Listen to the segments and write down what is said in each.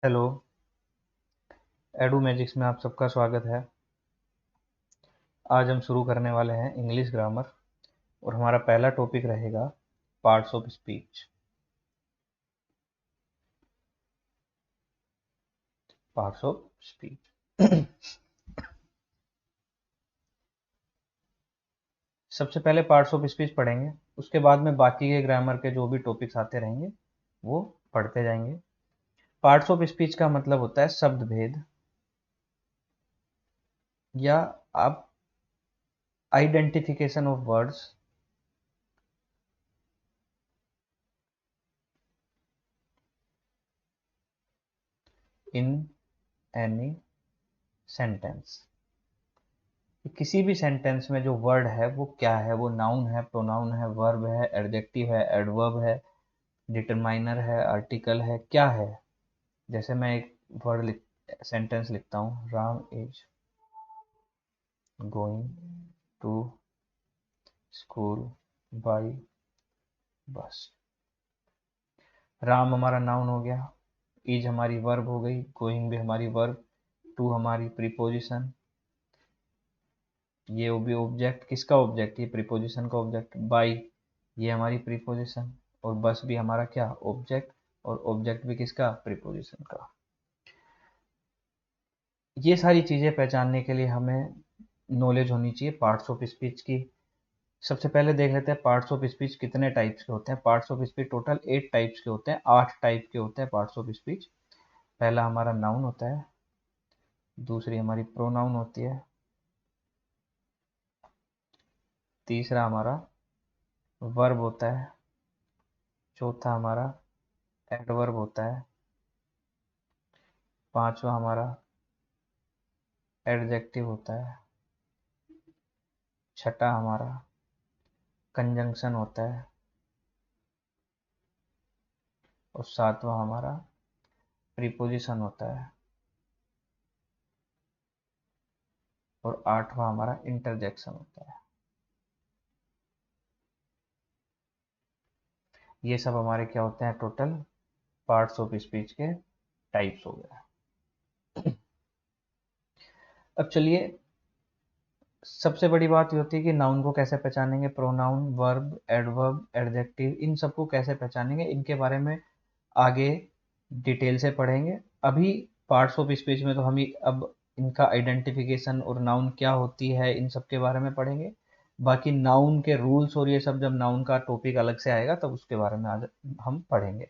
Hello. Edu magics में आप सबका स्वागत है। आज हम शुरू करने वाले हैं इंग्लिश ग्रामर और हमारा पहला टॉपिक रहेगा parts of speech. Parts of speech. सबसे पहले पार्ट्स ऑफ स्पीच पढ़ेंगे, उसके बाद में बाकी के ग्रामर के जो भी टॉपिक्स आते रहेंगे वो पढ़ते जाएंगे। पार्ट्स ऑफ स्पीच का मतलब होता है शब्द भेद, या आप identification of words in any sentence. किसी भी सेंटेंस में जो वर्ड है वो क्या है, वो नाउन है, प्रोनाउन है, वर्ब है, एडजेक्टिव है, एडवर्ब है, डिटरमाइनर है, आर्टिकल है, क्या है। जैसे मैं एक सेंटेंस लिखता हूँ, Ram is going to school by bus. Ram हमारा नाउन हो गया, इज हमारी वर्ब हो गई, गोइंग भी हमारी वर्ब, टू हमारी प्रीपोजिशन, ये भी ऑब्जेक्ट, किसका ऑब्जेक्ट, ये प्रीपोजिशन का ऑब्जेक्ट, बाई ये हमारी प्रीपोजिशन, और बस भी हमारा क्या, ऑब्जेक्ट, और ऑब्जेक्ट भी किसका, प्रीपोजिशन का। ये सारी चीज़ें पहचानने के लिए हमें नॉलेज होनी चाहिए पार्ट्स ऑफ स्पीच की। सबसे पहले देख लेते हैं पार्ट्स ऑफ स्पीच कितने टाइप्स के होते हैं। Parts of speech total 8 types के होते हैं, 8 टाइप के होते हैं पार्ट्स ऑफ स्पीच। पहला हमारा नाउन होता है, दूसरी हमारी प्रोनाउन होती है, तीसरा हमारा वर्ब होता है, चौथा हमारा एडवर्ब होता है, पांचवा हमारा एडजेक्टिव होता है, छठा हमारा कंजंक्शन होता है, और सातवां हमारा प्रीपोजिशन होता है, और आठवां हमारा इंटरजेक्शन होता है। ये सब हमारे क्या होते हैं, टोटल पार्ट्स ऑफ स्पीच के टाइप्स हो गए। अब चलिए, सबसे बड़ी बात ये होती है कि नाउन को कैसे पहचानेंगे, प्रोनाउन, वर्ब, एडवर्ब, एडजेक्टिव, इन सबको कैसे पहचानेंगे, इनके बारे में आगे डिटेल से पढ़ेंगे। अभी पार्ट्स ऑफ स्पीच में तो हम अब इनका आइडेंटिफिकेशन और नाउन क्या होती है इन सब के बारे में पढ़ेंगे। बाकी नाउन के रूल्स और ये सब जब नाउन का टॉपिक अलग से आएगा तब उसके बारे में आज हम पढ़ेंगे।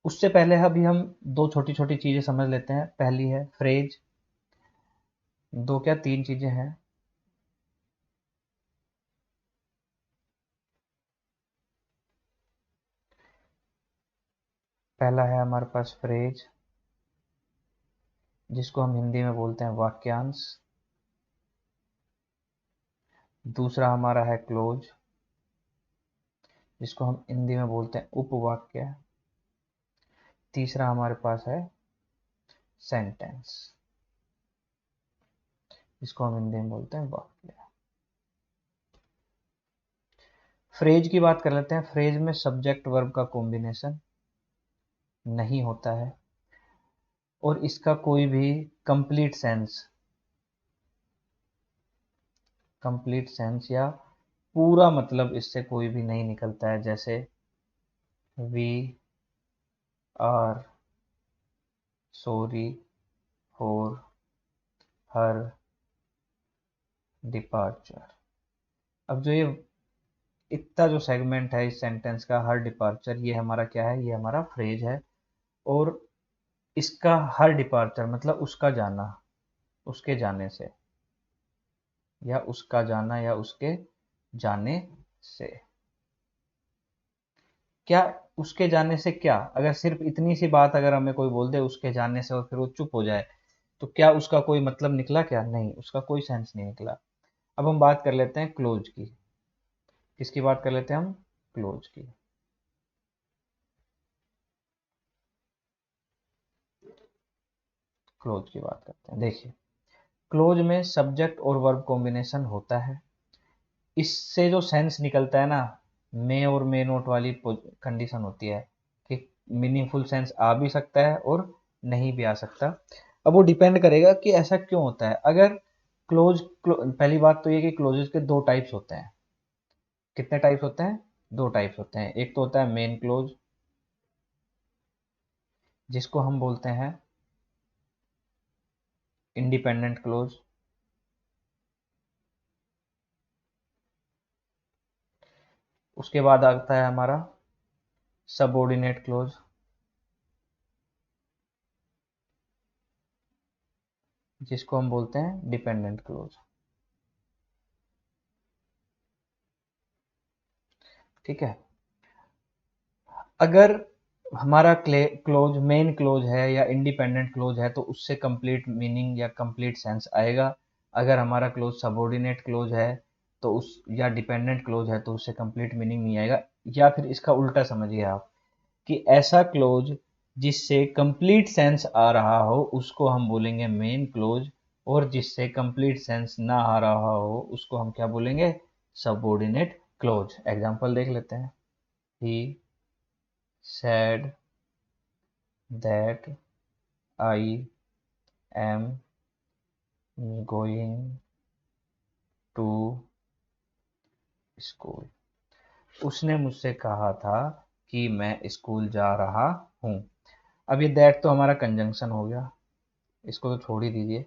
उससे पहले अभी हम दो छोटी छोटी चीजें समझ लेते हैं। पहली है फ्रेज, दो क्या तीन चीजें हैं। पहला है हमारे पास फ्रेज, जिसको हम हिंदी में बोलते हैं वाक्यांश। दूसरा हमारा है क्लोज, जिसको हम हिंदी में बोलते हैं उपवाक्य। तीसरा हमारे पास है सेंटेंस, जिसको हम हिंदी में बोलते हैं वाक्य। फ्रेज की बात कर लेते हैं। फ्रेज में सब्जेक्ट वर्ब का कॉम्बिनेशन नहीं होता है, और इसका कोई भी कंप्लीट सेंस या पूरा मतलब इससे कोई भी नहीं निकलता है। जैसे we are sorry for her departure. अब जो ये इतना जो सेगमेंट है इस सेंटेंस का, हर डिपार्चर, ये हमारा क्या है, ये हमारा फ्रेज है। और इसका हर डिपार्चर मतलब उसका जाना, उसके जाने से, या उसका जाना या उसके जाने से। क्या उसके जाने से, क्या अगर सिर्फ इतनी सी बात अगर हमें कोई बोल दे उसके जाने से और फिर वो चुप हो जाए, तो क्या उसका कोई मतलब निकला, क्या नहीं, उसका कोई सेंस नहीं निकला। अब हम बात कर लेते हैं क्लोज की। किसकी बात कर लेते हैं हम, क्लोज की। क्लोज की बात करते हैं। देखिए, क्लोज में सब्जेक्ट और वर्ब कॉम्बिनेशन होता है। इससे जो सेंस निकलता है ना, मे और मे नोट वाली कंडीशन होती है कि मीनिंगफुल सेंस आ भी सकता है और नहीं भी आ सकता। अब वो डिपेंड करेगा कि ऐसा क्यों होता है। अगर पहली बात तो ये कि क्लोजेस के दो टाइप्स होते हैं। कितने टाइप्स होते हैं? दो टाइप्स होते हैं। एक तो होता है मेन क्लोज, जिसको हम बोलते हैं इंडिपेंडेंट क्लोज। उसके बाद आता है हमारा सबऑर्डिनेट क्लोज, जिसको हम बोलते हैं डिपेंडेंट क्लोज। ठीक है। अगर हमारा क्लोज मेन क्लोज है या इंडिपेंडेंट क्लोज है तो उससे कंप्लीट मीनिंग या कंप्लीट सेंस आएगा। अगर हमारा क्लोज सबऑर्डिनेट क्लोज है तो उस या डिपेंडेंट क्लोज है तो उससे कंप्लीट मीनिंग नहीं आएगा। या फिर इसका उल्टा समझिए आप, कि ऐसा क्लोज जिससे कंप्लीट सेंस आ रहा हो उसको हम बोलेंगे मेन क्लोज, और जिससे कंप्लीट सेंस ना आ रहा हो उसको हम क्या बोलेंगे? Subordinate close. एग्जांपल देख लेते हैं। ही said that I am going to school। उसने मुझसे कहा था कि मैं स्कूल जा रहा हूँ। अब ये दैट तो हमारा कंजंक्शन हो गया, इसको तो छोड़ ही दीजिए।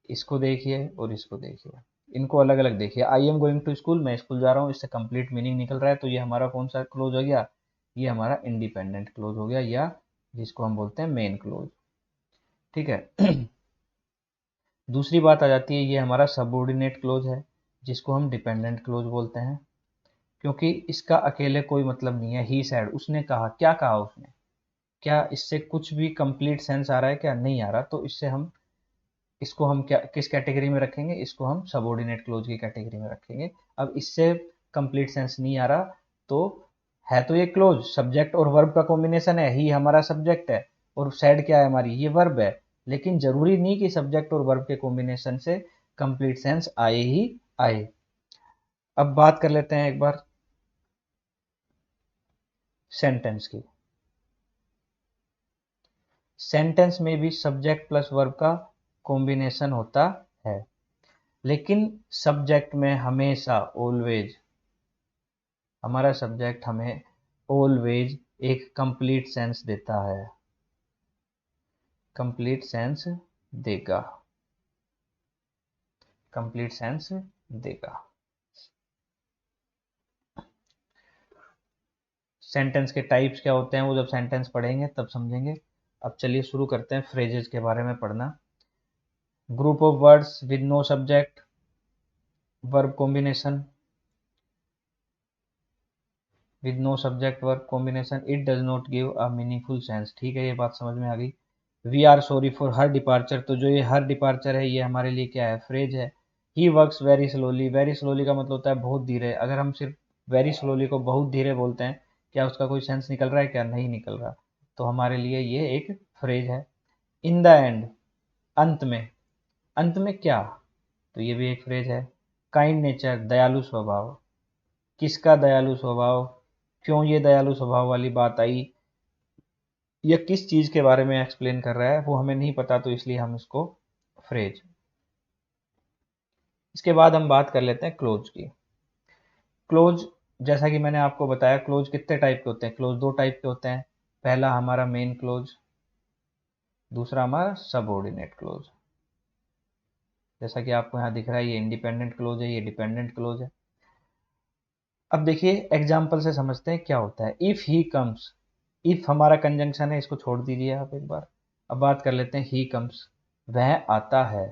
इसको देखिए और इसको देखिए, इनको अलग अलग देखिए। I am going to school, मैं स्कूल जा रहा हूँ, इससे कंप्लीट मीनिंग निकल रहा है। तो ये हमारा कौन सा क्लोज हो गया? ये हमारा इंडिपेंडेंट क्लोज हो गया, या जिसको हम बोलते हैं मेन क्लोज। ठीक है। दूसरी बात आ जाती है, ये हमारा सबऑर्डिनेट क्लोज है, जिसको हम डिपेंडेंट क्लोज बोलते हैं। क्योंकि इसका अकेले कोई मतलब नहीं है। ही सैड, उसने कहा, क्या कहा उसने? क्या इससे कुछ भी कंप्लीट सेंस आ रहा है? क्या नहीं आ रहा? तो इसको हम क्या किस कैटेगरी में रखेंगे? इसको हम सबऑर्डिनेट क्लोज की कैटेगरी में रखेंगे। अब इससे कंप्लीट सेंस नहीं आ रहा, तो है तो ये क्लोज सब्जेक्ट और वर्ब का कॉम्बिनेशन है। ही हमारा सब्जेक्ट है और सैड क्या है? हमारी ये वर्ब है। लेकिन जरूरी नहीं कि सब्जेक्ट और वर्ब के कॉम्बिनेशन से कंप्लीट सेंस आए ही आए। अब बात कर लेते हैं एक बार सेंटेंस की। सेंटेंस में भी सब्जेक्ट प्लस वर्ब का कॉम्बिनेशन होता है, लेकिन सब्जेक्ट में हमेशा ऑलवेज, हमारा सब्जेक्ट हमें ऑलवेज एक कंप्लीट सेंस देता है, कंप्लीट सेंस देगा, कंप्लीट सेंस देगा। सेंटेंस के टाइप्स क्या होते हैं वो जब सेंटेंस पढ़ेंगे तब समझेंगे। अब चलिए शुरू करते हैं फ्रेजेस के बारे में पढ़ना। Group of words with no subject verb combination, with no subject verb combination, it does not give a meaningful sense. ठीक है, ये बात समझ में आ गई। We are sorry for her departure, तो जो ये हर डिपार्चर है ये हमारे लिए क्या है? फ्रेज है। He works very slowly, very slowly का मतलब होता है बहुत धीरे। अगर हम सिर्फ वेरी स्लोली को बहुत धीरे बोलते हैं, क्या उसका कोई सेंस निकल रहा है? क्या नहीं निकल रहा। तो हमारे लिए ये एक फ्रेज है। इन द एंड, अंत में, अंत में क्या? तो ये भी एक फ्रेज है। काइंड नेचर, दयालु स्वभाव, किसका दयालु स्वभाव? क्यों ये दयालु स्वभाव वाली बात आई? या किस चीज के बारे में एक्सप्लेन कर रहा है वो हमें नहीं पता, तो इसलिए हम इसको फ्रेज। इसके बाद हम बात कर लेते हैं क्लोज की। क्लोज, जैसा कि मैंने आपको बताया, क्लोज कितने टाइप के होते हैं? क्लोज दो टाइप के होते हैं। पहला हमारा मेन क्लोज, दूसरा हमारा सबऑर्डिनेट क्लोज। जैसा कि आपको यहाँ दिख रहा है, ये इंडिपेंडेंट क्लोज है, ये डिपेंडेंट क्लोज है। अब देखिए एग्जाम्पल से समझते हैं क्या होता है। इफ ही कम्स, इफ हमारा कंजंक्शन है, इसको छोड़ दीजिए आप एक बार। अब बात कर लेते हैं ही कम्स, वह आता है।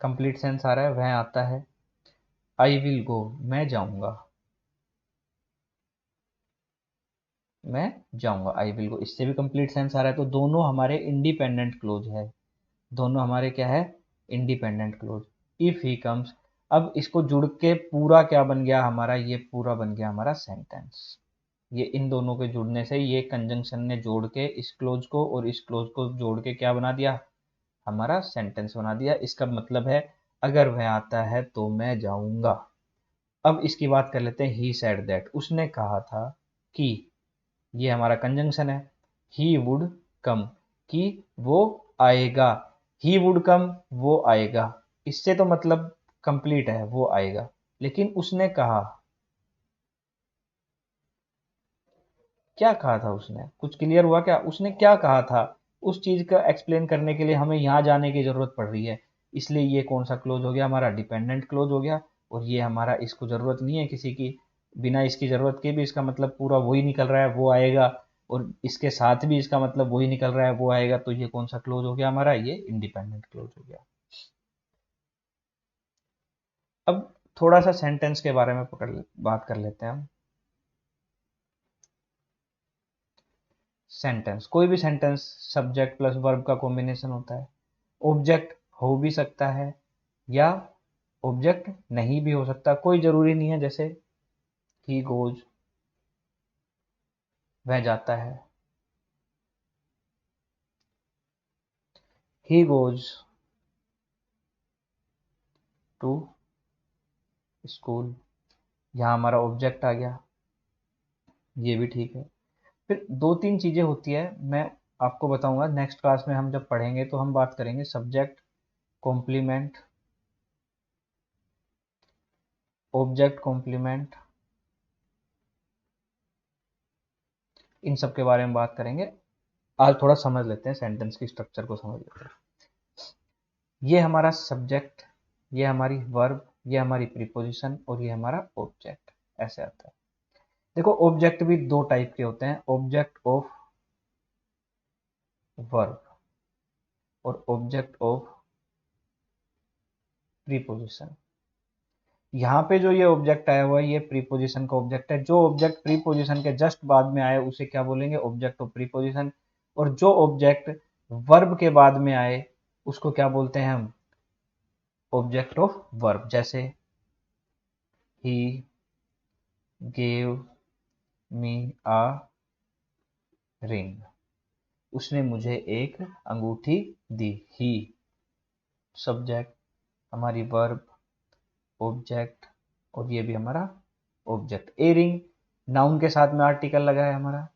कंप्लीट सेंस आ रहा है, वह आता है। आई विल गो, मैं जाऊंगा, मैं जाऊंगा, आई विल गो, इससे भी कंप्लीट सेंस आ रहा है। तो दोनों हमारे इंडिपेंडेंट क्लोज है, दोनों हमारे क्या है? Independent clause. If he comes, अब इसको जुड़ के पूरा क्या बन गया हमारा? ये पूरा बन गया हमारा सेंटेंस। ये इन दोनों के जुड़ने से, ये कंजंक्शन ने जोड़ के इस क्लोज को और इस क्लोज को जोड़ के क्या बना दिया? हमारा सेंटेंस बना दिया। इसका मतलब है अगर वह आता है तो मैं जाऊंगा। अब इसकी बात कर लेते हैं, ही सेड दैट, उसने कहा था कि, ये हमारा कंजंक्शन है, ही वुड कम, कि वो आएगा, ही वुड कम, वो आएगा, इससे तो मतलब कंप्लीट है, वो आएगा। लेकिन उसने कहा, क्या कहा था उसने, कुछ क्लियर हुआ क्या, उसने क्या कहा था, उस चीज का एक्सप्लेन करने के लिए हमें यहाँ जाने की जरूरत पड़ रही है। इसलिए ये कौन सा क्लोज हो गया, हमारा डिपेंडेंट क्लोज हो गया। और ये हमारा, इसको जरूरत नहीं है किसी की, बिना इसकी जरूरत के भी इसका मतलब पूरा वही निकल रहा है, वो आएगा, और इसके साथ भी इसका मतलब वही निकल रहा है, वो आएगा। तो ये कौन सा क्लोज हो गया हमारा, ये इंडिपेंडेंट क्लोज हो गया। अब थोड़ा सा सेंटेंस के बारे में बात कर लेते हैं हम। सेंटेंस, कोई भी सेंटेंस सब्जेक्ट प्लस वर्ब का कॉम्बिनेशन होता है। ऑब्जेक्ट हो भी सकता है या ऑब्जेक्ट नहीं भी हो सकता, कोई जरूरी नहीं है। जैसे ही गोज, वह जाता है, ही गोज टू स्कूल, यहाँ हमारा ऑब्जेक्ट आ गया, ये भी ठीक है। फिर दो तीन चीजें होती है, मैं आपको बताऊंगा नेक्स्ट क्लास में, हम जब पढ़ेंगे तो हम बात करेंगे सब्जेक्ट, कॉम्प्लीमेंट, ऑब्जेक्ट कॉम्प्लीमेंट, इन सब के बारे में बात करेंगे। आज थोड़ा समझ लेते हैं, सेंटेंस की स्ट्रक्चर को समझ लेते हैं। ये हमारा सब्जेक्ट, ये हमारी वर्ब, ये हमारी प्रीपोजिशन, और ये हमारा ऑब्जेक्ट, ऐसे आता है। देखो ऑब्जेक्ट भी दो टाइप के होते हैं, ऑब्जेक्ट ऑफ वर्ब और ऑब्जेक्ट ऑफ प्रीपोजिशन। यहाँ पे जो ये ऑब्जेक्ट आया हुआ है, ये प्रीपोजिशन का ऑब्जेक्ट है। जो ऑब्जेक्ट प्रीपोजिशन के जस्ट बाद में आए उसे क्या बोलेंगे, ऑब्जेक्ट ऑफ प्रीपोजिशन। और जो ऑब्जेक्ट वर्ब के बाद में आए उसको क्या बोलते हैं हम, ऑब्जेक्ट ऑफ वर्ब। जैसे he gave me uh ring, उसने मुझे एक अंगूठी दी। ही सब्जेक्ट, हमारी वर्ब ऑब्जेक्ट, और ये भी हमारा ऑब्जेक्ट। ए रिंग नाउन के साथ में आर्टिकल लगा है हमारा।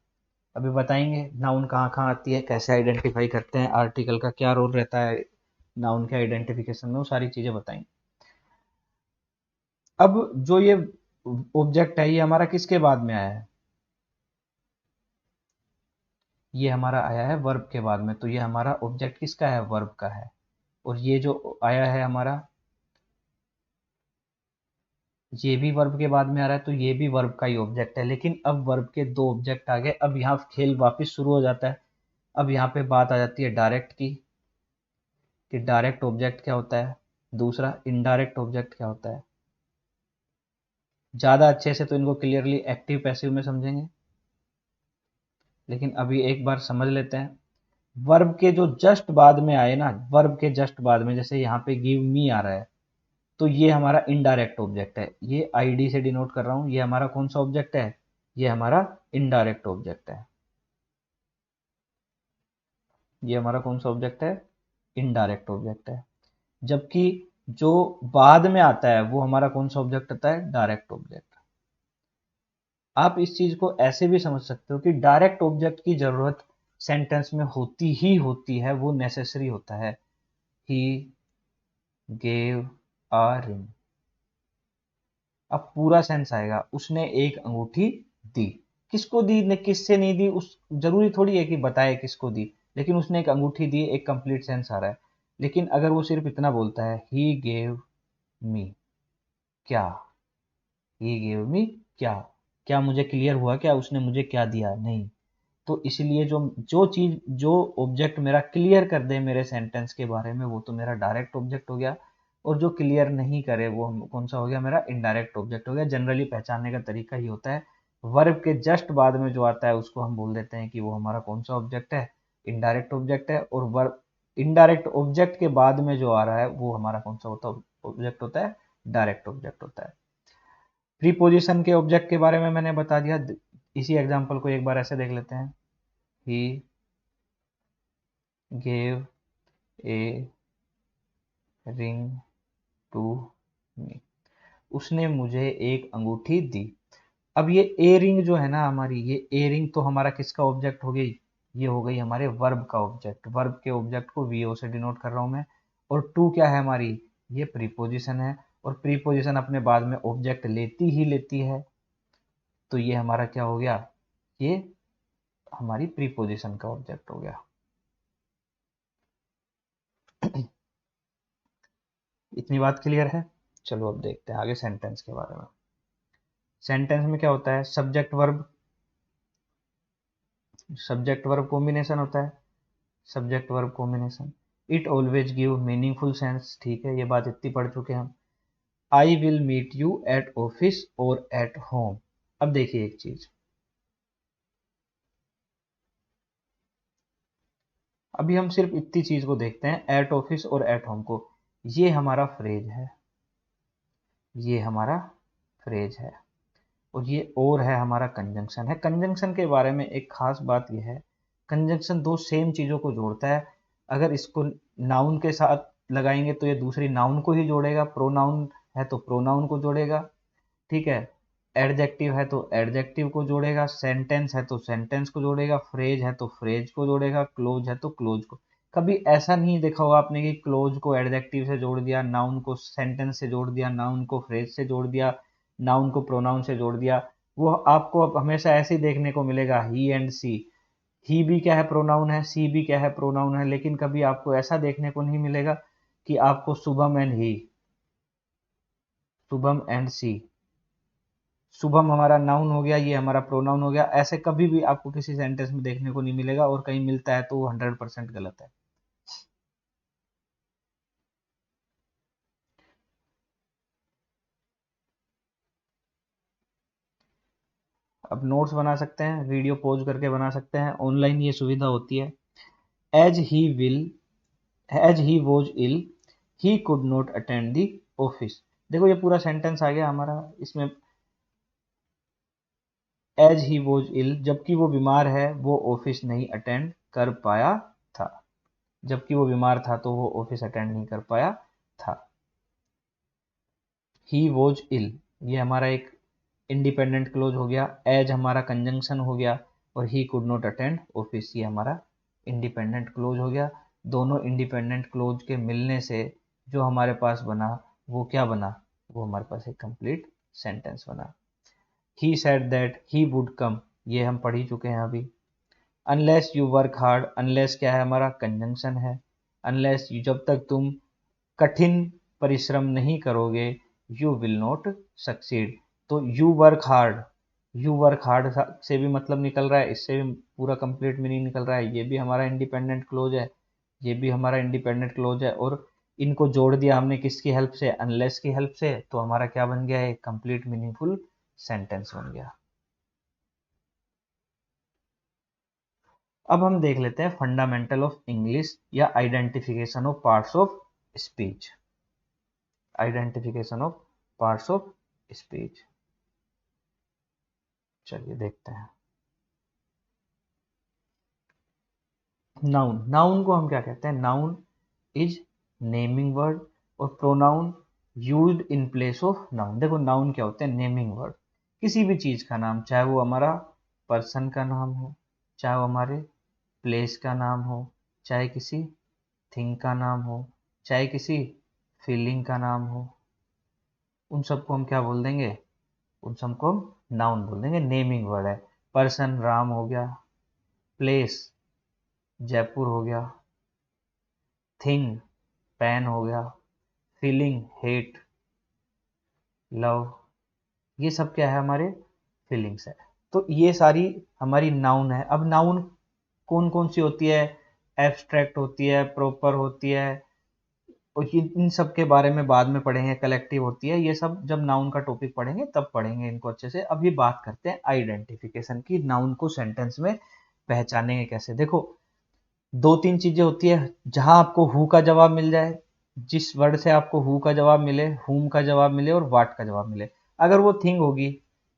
अभी बताएंगे नाउन कहाँ कहाँ आती है, कैसे आइडेंटिफाई करते हैं, आर्टिकल का क्या रोल रहता है नाउन के आइडेंटिफिकेशन में, वो सारी चीजें बताएंगे। अब जो ये ऑब्जेक्ट है, ये हमारा किसके बाद में आया है, ये हमारा आया है वर्ब के बाद में। तो ये हमारा ऑब्जेक्ट किसका है, वर्ब का है। और ये जो आया है हमारा, ये भी वर्ब के बाद में आ रहा है, तो ये भी वर्ब का ही ऑब्जेक्ट है। लेकिन अब वर्ब के दो ऑब्जेक्ट आ गए, अब यहाँ खेल वापस शुरू हो जाता है। अब यहाँ पे बात आ जाती है डायरेक्ट की, कि डायरेक्ट ऑब्जेक्ट क्या होता है, दूसरा इनडायरेक्ट ऑब्जेक्ट क्या होता है। ज़्यादा अच्छे से तो इनको क्लियरली एक्टिव पैसिव में समझेंगे, लेकिन अभी एक बार समझ लेते हैं। वर्ब के जो जस्ट बाद में आए ना, वर्ब के जस्ट बाद में, जैसे यहाँ पे गिव मी आ रहा है, तो ये हमारा इनडायरेक्ट ऑब्जेक्ट है। ये आईडी से डिनोट कर रहा हूँ, ये हमारा कौन सा ऑब्जेक्ट है, ये हमारा इनडायरेक्ट ऑब्जेक्ट है। ये हमारा कौन सा ऑब्जेक्ट है, इनडायरेक्ट ऑब्जेक्ट है। जबकि जो बाद में आता है वो हमारा कौन सा ऑब्जेक्ट होता है, डायरेक्ट ऑब्जेक्ट। आप इस चीज को ऐसे भी समझ सकते हो कि डायरेक्ट ऑब्जेक्ट की जरूरत सेंटेंस में होती ही होती है, वो नेसेसरी होता है। ही गेव अ रिंग, अब पूरा सेंस आएगा, उसने एक अंगूठी दी। किसको दी ने, किससे नहीं दी, उस जरूरी थोड़ी है कि बताए किसको दी, लेकिन उसने एक अंगूठी दी, एक कंप्लीट सेंस आ रहा है। लेकिन अगर वो सिर्फ इतना बोलता है, ही गेव मी, क्या, ही गेव मी क्या, क्या मुझे क्लियर हुआ क्या, उसने मुझे क्या दिया, नहीं। तो इसलिए जो जो चीज, जो ऑब्जेक्ट मेरा क्लियर कर दे मेरे सेंटेंस के बारे में, वो तो मेरा डायरेक्ट ऑब्जेक्ट हो गया। और जो क्लियर नहीं करे वो कौन सा हो गया, मेरा इनडायरेक्ट ऑब्जेक्ट हो गया। जनरली पहचानने का तरीका ही होता है, वर्ब के जस्ट बाद में जो आता है उसको हम बोल देते हैं कि वो हमारा कौन सा ऑब्जेक्ट है, इनडायरेक्ट ऑब्जेक्ट है। और वर्ब, इनडायरेक्ट ऑब्जेक्ट के बाद में जो आ रहा है वो हमारा कौन सा होता ऑब्जेक्ट होता है, डायरेक्ट ऑब्जेक्ट होता है। प्रीपोजिशन के ऑब्जेक्ट के बारे में मैंने बता दिया। इसी एग्जांपल को एक बार ऐसे देख लेते हैं, ही gave a ring to me। उसने मुझे एक अंगूठी दी। अब ये ए रिंग जो है ना हमारी, ये ए रिंग तो हमारा किसका ऑब्जेक्ट हो गई, ये हो गई हमारे वर्ब का ऑब्जेक्ट। वर्ब के ऑब्जेक्ट को वीओ से डिनोट कर रहा हूं मैं। और टू क्या है हमारी, ये प्रीपोजिशन है, और प्रीपोजिशन अपने बाद में ऑब्जेक्ट लेती ही लेती है, तो ये हमारा क्या हो गया, ये हमारी प्रीपोजिशन का ऑब्जेक्ट हो गया। इतनी बात क्लियर है। चलो अब देखते हैं आगे सेंटेंस के बारे में। सेंटेंस में क्या होता है, सब्जेक्ट वर्ब कॉम्बिनेशन होता है, subject verb combination. It always give meaningful sense, ठीक है, ये बात इतनी पढ़ चुके हैं हम। I will meet you at office और एट होम। अब देखिए एक चीज, अभी हम सिर्फ इतनी चीज को देखते हैं, एट ऑफिस और एट होम को। ये हमारा फ्रेज है, ये हमारा फ्रेज है, और ये और है हमारा कंजंक्शन है। कंजंक्शन के बारे में एक खास बात यह है, कंजंक्शन दो सेम चीजों को जोड़ता है। अगर इसको नाउन के साथ लगाएंगे तो ये दूसरी नाउन को ही जोड़ेगा, प्रोनाउन है तो प्रोनाउन को जोड़ेगा, ठीक है, एडजेक्टिव है तो एडजेक्टिव को जोड़ेगा, सेंटेंस है तो सेंटेंस को जोड़ेगा, फ्रेज है तो फ्रेज को जोड़ेगा, क्लोज है तो क्लोज को। कभी ऐसा नहीं देखा होगा आपने कि क्लोज को एडजेक्टिव से जोड़ दिया, नाउन को सेंटेंस से जोड़ दिया, नाउन को फ्रेज से जोड़ दिया, नाउन को प्रोनाउन से जोड़ दिया। वो आपको अब हमेशा ऐसे ही देखने को मिलेगा, ही एंड सी। ही भी क्या है, प्रोनाउन है, सी भी क्या है, प्रोनाउन है, लेकिन कभी आपको ऐसा देखने को नहीं मिलेगा कि आपको Shubham and he, Shubham and she, Shubham हमारा नाउन हो गया, ये हमारा प्रोनाउन हो गया, ऐसे कभी भी आपको किसी सेंटेंस में देखने को नहीं मिलेगा, और कहीं मिलता है तो वो 100% गलत है। अब नोट्स बना सकते हैं, वीडियो पॉज करके बना सकते हैं, ऑनलाइन ये सुविधा होती है। As he will, as he was ill, he could not attend the office. देखो ये पूरा सेंटेंस आ गया हमारा इसमें, एज ही वॉज इल, जबकि वो बीमार है वो ऑफिस नहीं अटेंड कर पाया था, जबकि वो बीमार था तो वो ऑफिस अटेंड नहीं कर पाया था। ही वॉज इल, ये हमारा एक इंडिपेंडेंट क्लोज हो गया, एज हमारा कंजंक्शन हो गया, और ही कुड नॉट अटेंड ऑफिस ये हमारा इंडिपेंडेंट क्लोज हो गया। दोनों इंडिपेंडेंट क्लोज के मिलने से जो हमारे पास बना वो क्या बना, वो हमारे पास एक कंप्लीट सेंटेंस बना। He said that he would come, ये हम पढ़ ही चुके हैं अभी। Unless you work hard, unless क्या है हमारा कंजंक्शन है, अनलेस जब तक तुम कठिन परिश्रम नहीं करोगे, यू विल नॉट सक्सीड। तो you work hard, you work hard से भी मतलब निकल रहा है, इससे भी पूरा कंप्लीट मीनिंग निकल रहा है, ये भी हमारा इंडिपेंडेंट क्लोज है, ये भी हमारा इंडिपेंडेंट क्लोज है, और इनको जोड़ दिया हमने किसकी हेल्प से, अनलेस की हेल्प से, तो हमारा क्या बन गया, एक कंप्लीट मीनिंगफुल सेंटेंस बन गया। अब हम देख लेते हैं फंडामेंटल ऑफ इंग्लिश या identification of parts of speech, identification of parts of speech. चलिए देखते हैं। नाउन, नाउन को हम क्या कहते हैं, नाउन इज नेमिंग वर्ड, और pronoun used in place of noun. देखो नाउन क्या होते हैं, नेमिंग वर्ड, किसी भी चीज का नाम, चाहे वो हमारा पर्सन का नाम हो, चाहे वो हमारे प्लेस का नाम हो, चाहे किसी थिंग का नाम हो, चाहे किसी फीलिंग का नाम हो, उन सबको हम क्या बोल देंगे, उन सबको हम नाउन बोल देंगे, नेमिंग वर्ड है। पर्सन राम हो गया, प्लेस जयपुर हो गया, थिंग पेन हो गया, फीलिंग हेट लव, ये सब क्या है, हमारे फीलिंग्स है। तो ये सारी हमारी नाउन है। अब नाउन कौन कौन सी होती है, एब्स्ट्रैक्ट होती है, प्रॉपर होती है, और इन सब के बारे में बाद में पढ़ेंगे, कलेक्टिव होती है, ये सब जब नाउन का टॉपिक पढ़ेंगे तब पढ़ेंगे इनको अच्छे से। अब ये बात करते हैं आइडेंटिफिकेशन की, नाउन को सेंटेंस में पहचानेंगे कैसे। देखो दो तीन चीजें होती है, जहां आपको हु का जवाब मिल जाए, जिस वर्ड से आपको हु का जवाब मिले, हुम का जवाब मिले, और वाट का जवाब मिले। अगर वो थिंग होगी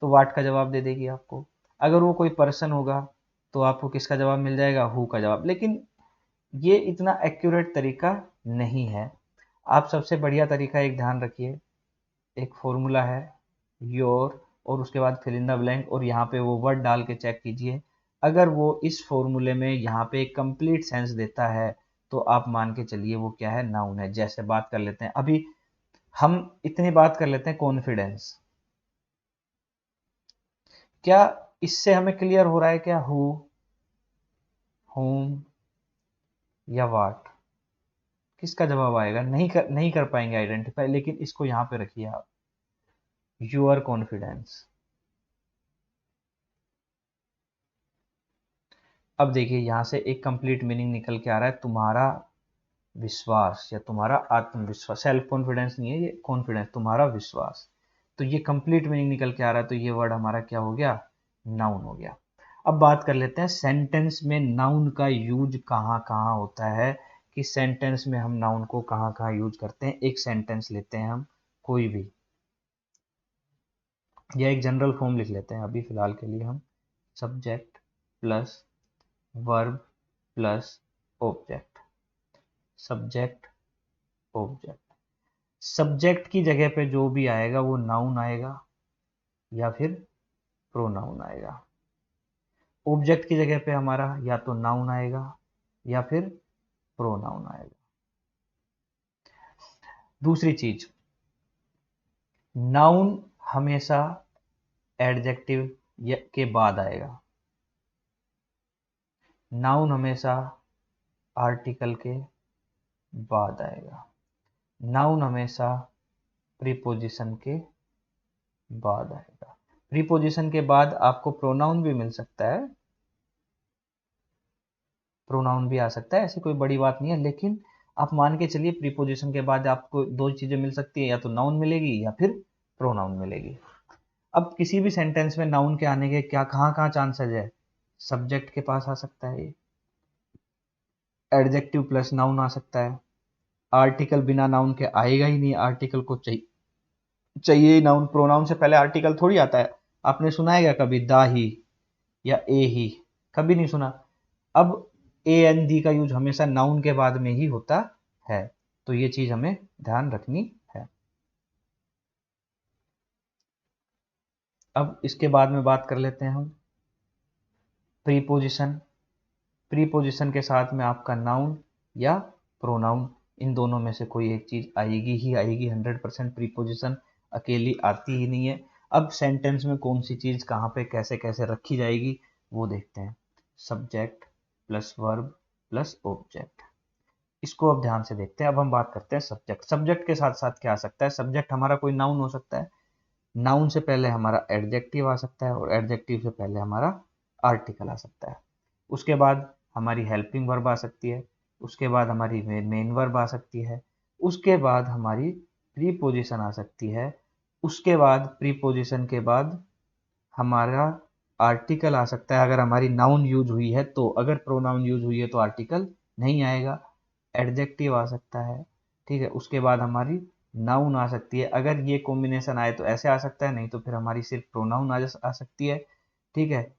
तो वाट का जवाब दे देगी आपको, अगर वो कोई पर्सन होगा तो आपको किसका जवाब मिल जाएगा, हु का जवाब। लेकिन ये इतना एक्यूरेट तरीका नहीं है। आप सबसे बढ़िया तरीका एक ध्यान रखिए, एक फॉर्मूला है योर, और उसके बाद फिल इन द ब्लैंक, और यहाँ पे वो वर्ड डाल के चेक कीजिए। अगर वो इस फॉर्मूले में यहाँ पे एक कंप्लीट सेंस देता है तो आप मान के चलिए वो क्या है, नाउन है। जैसे बात कर लेते हैं, अभी हम इतनी बात कर लेते हैं कॉन्फिडेंस। क्या इससे हमें क्लियर हो रहा है क्या, हु, होम या वाट? किसका जवाब आएगा? नहीं कर पाएंगे आइडेंटिफाई, लेकिन इसको यहां पे रखिए आप, योर कॉन्फिडेंस। अब देखिए यहां से एक कंप्लीट मीनिंग निकल के आ रहा है, तुम्हारा विश्वास या तुम्हारा आत्मविश्वास। सेल्फ कॉन्फिडेंस नहीं है ये, कॉन्फिडेंस, तुम्हारा विश्वास। तो ये कंप्लीट मीनिंग निकल के आ रहा है, तो ये वर्ड हमारा क्या हो गया, नाउन हो गया। अब बात कर लेते हैं सेंटेंस में नाउन का यूज कहाँ कहाँ होता है, कि सेंटेंस में हम नाउन को कहाँ कहाँ यूज करते हैं। एक सेंटेंस लेते हैं हम कोई भी, या एक जनरल फॉर्म लिख लेते हैं अभी फिलहाल के लिए हम, subject plus verb plus object, subject object. Subject की जगह पे जो भी आएगा वो नाउन आएगा या फिर प्रोनाउन आएगा। ऑब्जेक्ट की जगह पे हमारा या तो नाउन आएगा या फिर प्रोनाउन आएगा। दूसरी चीज, नाउन हमेशा एडजेक्टिव के बाद आएगा, नाउन हमेशा आर्टिकल के बाद आएगा, नाउन हमेशा प्रीपोजिशन के बाद आएगा। प्रीपोजिशन के बाद आपको प्रोनाउन भी मिल सकता है, प्रोनाउन भी आ सकता है, ऐसी कोई बड़ी बात नहीं है, लेकिन आप मान के चलिए प्रीपोजिशन के बाद आपको दो चीजें मिल सकती है, या तो नाउन मिलेगी या फिर प्रोनाउन मिलेगी। अब किसी भी सेंटेंस में नाउन के आने के क्या कहाँ कहाँ चांसेस है, सब्जेक्ट के पास आ सकता है ये, एडजेक्टिव प्लस नाउन आ सकता है, आर्टिकल बिना नाउन के आएगा ही नहीं, आर्टिकल को चाहिए ही नाउन, प्रोनाउन से पहले आर्टिकल थोड़ी आता है। आपने सुना है क्या कभी दा ही या ए ही? कभी नहीं सुना। अब ए एन दी का यूज हमेशा नाउन के बाद में ही होता है, तो ये चीज हमें ध्यान रखनी है। अब इसके बाद में बात कर लेते हैं हम प्रीपोजिशन। प्रीपोजिशन के साथ में आपका नाउन या प्रोनाउन, इन दोनों में से कोई एक चीज आएगी ही आएगी, 100%। प्रीपोजिशन अकेली आती ही नहीं है। अब सेंटेंस में कौन सी चीज कहाँ पे कैसे कैसे रखी जाएगी वो देखते हैं, subject plus verb plus object. इसको अब ध्यान से देखते हैं। अब हम बात करते हैं सब्जेक्ट। सब्जेक्ट के साथ साथ क्या आ सकता है, सब्जेक्ट हमारा कोई नाउन हो सकता है, नाउन से पहले हमारा एडजेक्टिव आ सकता है, और एडजेक्टिव से पहले हमारा आर्टिकल आ सकता है। उसके बाद हमारी हेल्पिंग वर्ब आ सकती है, उसके बाद हमारी मेन वर्ब आ सकती है, उसके बाद हमारी प्रीपोजिशन आ सकती है, उसके बाद प्रीपोजिशन के बाद हमारा आर्टिकल आ सकता है अगर हमारी नाउन यूज हुई है तो, अगर प्रोनाउन यूज हुई है तो आर्टिकल नहीं आएगा, एडजेक्टिव आ सकता है, ठीक है। उसके बाद हमारी नाउन आ सकती है, अगर ये कॉम्बिनेशन आए तो ऐसे आ सकता है, नहीं तो फिर हमारी सिर्फ प्रोनाउन आ सकती है, ठीक है।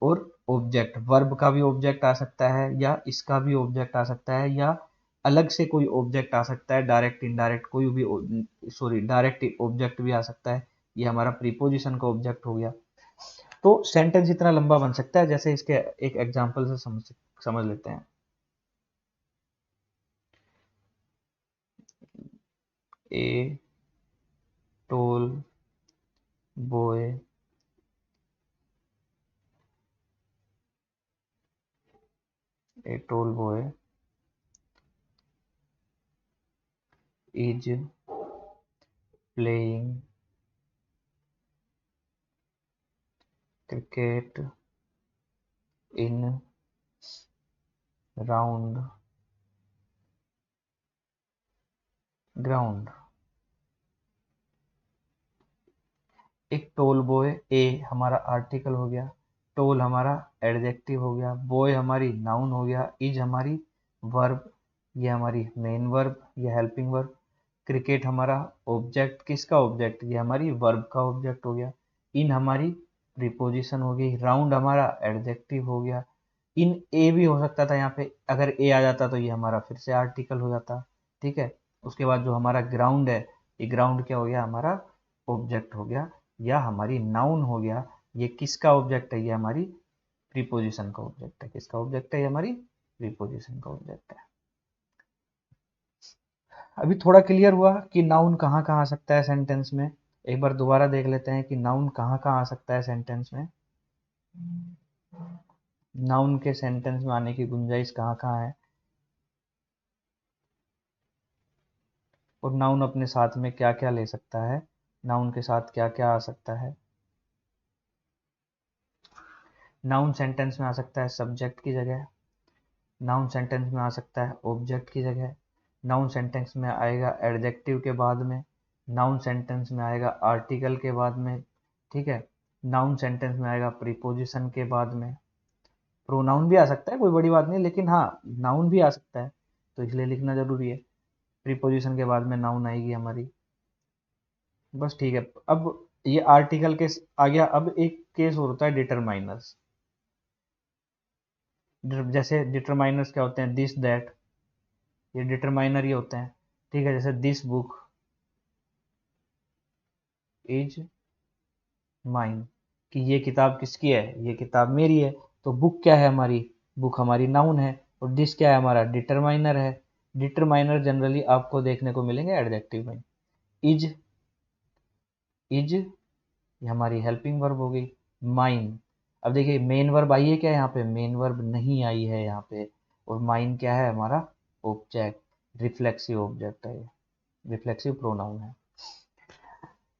और ऑब्जेक्ट, वर्ब का भी ऑब्जेक्ट आ सकता है, या इसका भी ऑब्जेक्ट आ सकता है, या अलग से कोई ऑब्जेक्ट आ सकता है, डायरेक्ट इनडायरेक्ट कोई भी, सॉरी डायरेक्ट ऑब्जेक्ट भी आ सकता है। ये हमारा प्रीपोजिशन का ऑब्जेक्ट हो गया। तो सेंटेंस इतना लंबा बन सकता है, जैसे इसके एक एग्जांपल से समझ लेते हैं। A tall boy a tall boy is playing cricket in round ground. एक टोल बॉय, ए हमारा आर्टिकल हो गया, टोल हमारा एडजेक्टिव हो गया, बॉय हमारी नाउन हो गया, इज हमारी वर्ब, ये हमारी मेन वर्ब या हेल्पिंग वर्ब, क्रिकेट हमारा ऑब्जेक्ट, किसका ऑब्जेक्ट, ये हमारी वर्ब का ऑब्जेक्ट हो गया, इन हमारी प्रीपोजिशन हो गई, राउंड हमारा एडजेक्टिव हो गया, इन ए भी हो सकता था यहाँ पे, अगर ए आ जाता तो ये हमारा फिर से आर्टिकल हो जाता, ठीक है। उसके बाद जो हमारा ग्राउंड है, ये ग्राउंड क्या हो गया हमारा ऑब्जेक्ट हो गया या हमारी नाउन हो गया। ये किसका ऑब्जेक्ट है? ये हमारी प्रीपोजिशन का ऑब्जेक्ट है। किसका ऑब्जेक्ट है? ये हमारी प्रीपोजिशन का ऑब्जेक्ट है। अभी थोड़ा क्लियर हुआ कि नाउन कहाँ कहाँ आ सकता है सेंटेंस में। एक बार दोबारा देख लेते हैं कि नाउन कहाँ कहाँ आ सकता है सेंटेंस में। नाउन के सेंटेंस में आने की गुंजाइश कहाँ कहाँ है, और नाउन अपने साथ में क्या क्या ले सकता है, नाउन के साथ क्या क्या आ सकता है। नाउन सेंटेंस में आ सकता है सब्जेक्ट की जगह, नाउन सेंटेंस में आ सकता है ऑब्जेक्ट की जगह, नाउन सेंटेंस में आएगा एडजेक्टिव के बाद में, नाउन सेंटेंस में आएगा आर्टिकल के बाद में, ठीक है। नाउन सेंटेंस में आएगा प्रीपोजिशन के बाद में। प्रोनाउन भी आ सकता है, कोई बड़ी बात नहीं, लेकिन हाँ नाउन भी आ सकता है, तो इसलिए लिखना जरूरी है। प्रीपोजिशन के बाद में नाउन आएगी हमारी, बस ठीक है। अब ये आर्टिकल केस आ गया। अब एक केस और होता है डिटरमाइनर्स। जैसे डिटरमाइनर्स क्या होते हैं? दिस दैट, ये डिटरमाइनर ही होते हैं, ठीक है। जैसे दिस बुक इज माइन, कि ये किताब किसकी है? ये किताब मेरी है। तो बुक क्या है हमारी? बुक हमारी नाउन है। और दिस क्या है? हमारा डिटरमाइनर है। डिटरमाइनर जनरली आपको देखने को मिलेंगे एडजेक्टिव में। इज, इज ये हमारी हेल्पिंग वर्ब हो गई। माइन, अब देखिए मेन वर्ब आई है क्या यहाँ पे? मेन वर्ब नहीं आई है यहाँ पे। और माइन क्या है? हमारा ऑब्जेक्ट, रिफ्लेक्सिव ऑब्जेक्ट है ये, रिफ्लेक्सिव प्रोनाउन है।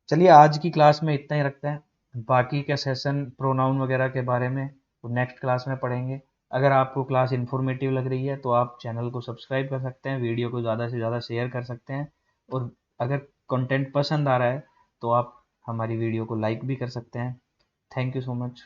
चलिए आज की क्लास में इतना ही रखते हैं। बाकी के सेशन प्रोनाउन वगैरह के बारे में वो नेक्स्ट क्लास में पढ़ेंगे। अगर आपको क्लास इन्फॉर्मेटिव लग रही है तो आप चैनल को सब्सक्राइब कर सकते हैं, वीडियो को ज़्यादा से ज़्यादा शेयर कर सकते हैं, और अगर कंटेंट पसंद आ रहा है तो आप हमारी वीडियो को लाइक भी कर सकते हैं। Thank you so much.